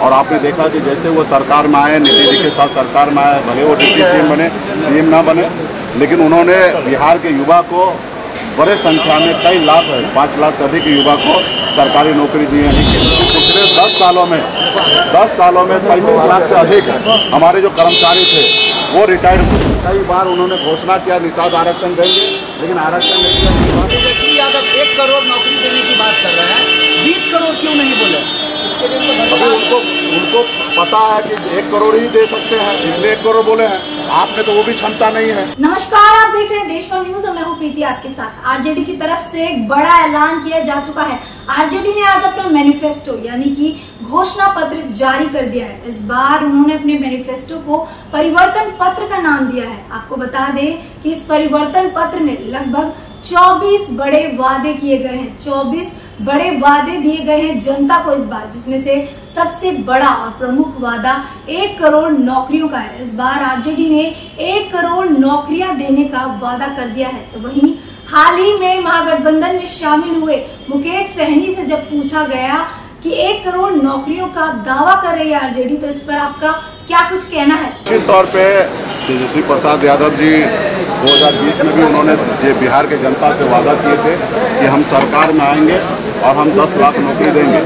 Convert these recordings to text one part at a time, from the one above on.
और आपने देखा कि जैसे वो सरकार में आए, नीतीश जी के साथ सरकार में आए, भले वो डिप्टी सीएम बने, सीएम ना बने, लेकिन उन्होंने बिहार के युवा को बड़े संख्या में कई लाख 5 लाख से अधिक युवा को सरकारी नौकरी दी है। पिछले 10 सालों में 35 लाख से अधिक हमारे जो कर्मचारी थे वो रिटायर्ड हुए। कई बार उन्होंने घोषणा किया निषाद आरक्षण देंगे, लेकिन आरक्षण नहीं दिया। तेजस्वी यादव 1 करोड़ नौकरी देने की बात कर रहे हैं, 20 करोड़ क्यों नहीं बोले? अभी उनको पता है कि 1 करोड़ ही दे सकते हैं, इसलिए 1 करोड़ बोले हैं। आप में तो वो भी क्षमता नहीं है। नमस्कार, आप देख रहे हैं देश न्यूज और मैं हूं प्रीति आपके साथ। आरजेडी की तरफ से एक बड़ा ऐलान किया जा चुका है। आरजेडी ने आज अपना मैनिफेस्टो यानी कि घोषणा पत्र जारी कर दिया है। इस बार उन्होंने अपने मैनिफेस्टो को परिवर्तन पत्र का नाम दिया है। आपको बता दें कि इस परिवर्तन पत्र में लगभग 24 बड़े वादे किए गए हैं। 24 बड़े वादे दिए गए हैं जनता को इस बार, जिसमें से सबसे बड़ा और प्रमुख वादा 1 करोड़ नौकरियों का है। इस बार आरजेडी ने 1 करोड़ नौकरियां देने का वादा कर दिया है। तो वहीं हाल ही में महागठबंधन में शामिल हुए मुकेश सहनी से जब पूछा गया कि 1 करोड़ नौकरियों का दावा कर रही है आरजेडी, तो इस पर आपका क्या कुछ कहना है? निश्चित तौर पे तेजस्वी प्रसाद यादव जी 2020 में भी उन्होंने बिहार के जनता से वादा किए थे कि हम सरकार में आएंगे और हम 10 लाख नौकरी देंगे।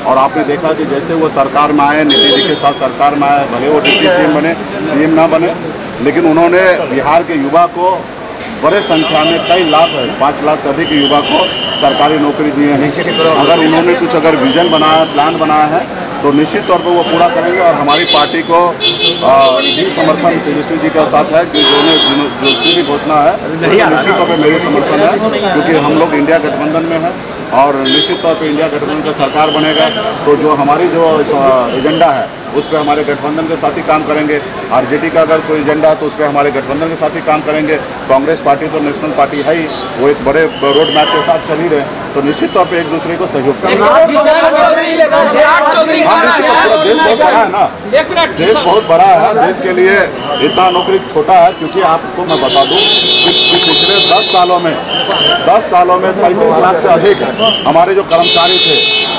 और आपने देखा कि जैसे वो सरकार में आए, नीतीश जी के साथ सरकार में आए, भले वो डिप्टी सीएम बने, सीएम ना बने, लेकिन उन्होंने बिहार के युवा को बड़े संख्या में कई लाख 5 लाख से अधिक युवा को सरकारी नौकरी दी है। अगर उन्होंने कुछ विजन बनाया, प्लान बनाया है, तो निश्चित तौर पर वो पूरा करेंगे। और हमारी पार्टी को भी समर्थन तेजस्वी जी के साथ है कि जो भी घोषणा है निश्चित तौर पर मेरे समर्थन है, क्योंकि हम लोग इंडिया गठबंधन में हैं और निश्चित तौर पे इंडिया गठबंधन का सरकार बनेगा तो जो हमारी जो एजेंडा है उस पर हमारे गठबंधन के साथ ही काम करेंगे। आरजेडी का अगर कोई एजेंडा है तो उस पर हमारे गठबंधन के साथ ही काम करेंगे। कांग्रेस पार्टी तो नेशनल पार्टी है ही, वो एक बड़े रोड मैप के साथ चल ही रहे, तो निश्चित तौर पे एक दूसरे को सहयोग करेंगे। देश बहुत बड़ा है ना, देश बहुत बड़ा है, देश के लिए इतना नौकरी छोटा है। क्योंकि आपको मैं बता दूं कि पिछले 10 सालों में 35 लाख से अधिक हमारे जो कर्मचारी थे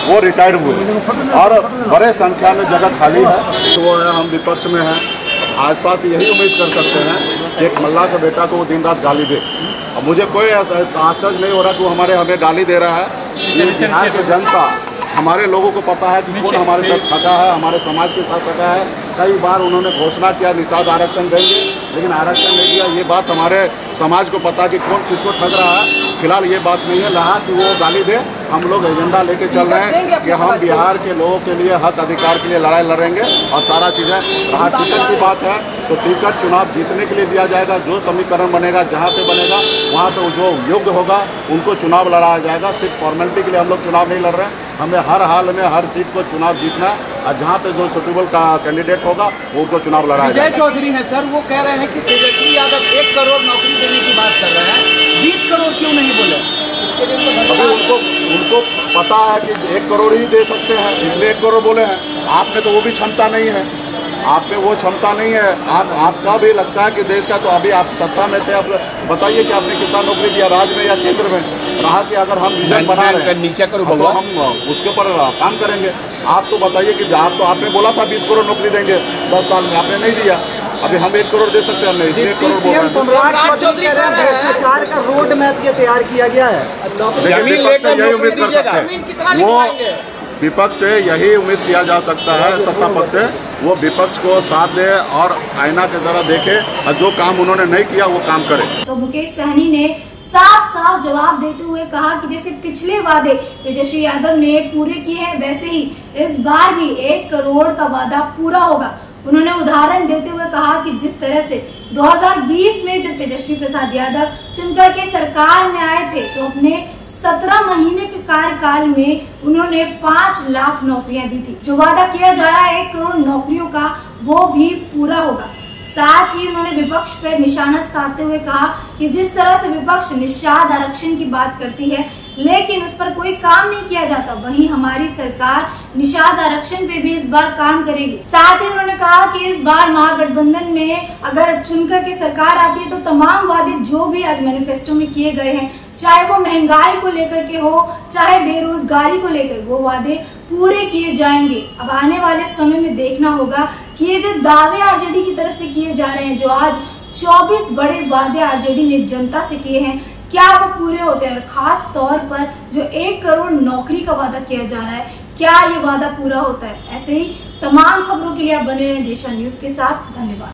वो रिटायर्ड हुए और बड़े संख्या में जगह खाली है। तो वो है, हम विपक्ष में हैं, भाजपा से यही उम्मीद कर सकते हैं कि एक मल्लाह के बेटा को वो दिन रात गाली दे। और मुझे कोई आश्चर्य नहीं हो रहा कि वो हमें गाली दे रहा है। ये बिहार की जनता, हमारे लोगों को पता है कि कौन हमारे साथ ठगा है, हमारे समाज के साथ ठगा है। कई बार उन्होंने घोषणा किया निषाद आरक्षण देंगे, लेकिन आरक्षण नहीं दिया। ये बात हमारे समाज को पता है कि कौन किसको ठग रहा है। फिलहाल ये बात नहीं है रहा कि वो गाली दे। हम लोग एजेंडा लेके चल रहे हैं कि हम बिहार के लोगों के लिए हक अधिकार के लिए लड़ाई लड़ेंगे और सारा चीज़ें। रहा टिकट की बात है तो टिकट चुनाव जीतने के लिए दिया जाएगा। जो समीकरण बनेगा, जहाँ पे बनेगा वहाँ पे जो योग्य होगा उनको चुनाव लड़ाया जाएगा। सिर्फ फॉर्मेलिटी के लिए हम लोग चुनाव नहीं लड़ रहे हैं। हमें हर हाल में हर सीट को चुनाव जीतना है और जहाँ पे जो सुटेबल का कैंडिडेट होगा वो उनको चुनाव लड़ाया जाएगा। विजय चौधरी है सर, वो कह रहे हैं कि तेजस्वी यादव 1 करोड़ नौकरी देने की बात कर रहे हैं, 20 करोड़ क्यों नहीं बोले? अभी उनको पता है कि 1 करोड़ ही दे सकते हैं, इसलिए 1 करोड़ बोले हैं। आप में तो वो भी क्षमता नहीं है, आप में वो क्षमता नहीं है। आपका भी लगता है कि देश का, तो अभी आप सत्ता में थे, आप बताइए कि आपने कितना नौकरी दिया राज्य में या केंद्र में। रहा कि अगर हम विजन बना रहे हैं तो हम उसके ऊपर काम करेंगे। आप तो बताइए कि आपने बोला था 20 करोड़ नौकरी देंगे 10 साल में, आपने नहीं दिया। अभी हम 1 करोड़ दे सकते हैं, हमने इसलिए 1 करोड़ बोल रहे हैं। भ्रष्टाचार का रोड मैप ये तैयार किया गया है, लेकिन विपक्ष से यही उम्मीद कर सकते हैं, वो विपक्ष से यही उम्मीद किया जा सकता है, सत्ता पक्ष से वो विपक्ष को साथ दे और आईना की तरह देखे और जो काम उन्होंने नहीं किया वो काम करे। तो मुकेश सहनी ने साफ साफ जवाब देते हुए कहा कि जैसे पिछले वादे तेजस्वी यादव ने पूरे किए हैं, वैसे ही इस बार भी 1 करोड़ का वादा पूरा होगा। उन्होंने उदाहरण देते हुए कहा कि जिस तरह से 2020 में जब तेजस्वी प्रसाद यादव चुनकर के सरकार में आए थे तो अपने 17 महीने के कार्यकाल में उन्होंने 5 लाख नौकरियां दी थी। जो वादा किया जा रहा है 1 करोड़ नौकरियों का, वो भी पूरा होगा। साथ ही उन्होंने विपक्ष पर निशाना साधते हुए कहा कि जिस तरह से विपक्ष निषाद आरक्षण की बात करती है लेकिन उस पर कोई काम नहीं किया जाता, वहीं हमारी सरकार निषाद आरक्षण पे भी इस बार काम करेगी। साथ ही उन्होंने कहा कि इस बार महागठबंधन में अगर चुनकर के सरकार आती है तो तमाम वादे जो भी आज मैनिफेस्टो में किए गए हैं, चाहे वो महंगाई को लेकर के हो, चाहे बेरोजगारी को लेकर, वो वादे पूरे किए जाएंगे। अब आने वाले समय में देखना होगा कि ये जो दावे आरजेडी की तरफ से किए जा रहे हैं, जो आज 24 बड़े वादे आरजेडी ने जनता से किए हैं, क्या वो पूरे होते हैं। और खास तौर पर जो 1 करोड़ नौकरी का वादा किया जा रहा है, क्या ये वादा पूरा होता है। ऐसे ही तमाम खबरों के लिए आप बने रहें देशवा न्यूज के साथ। धन्यवाद।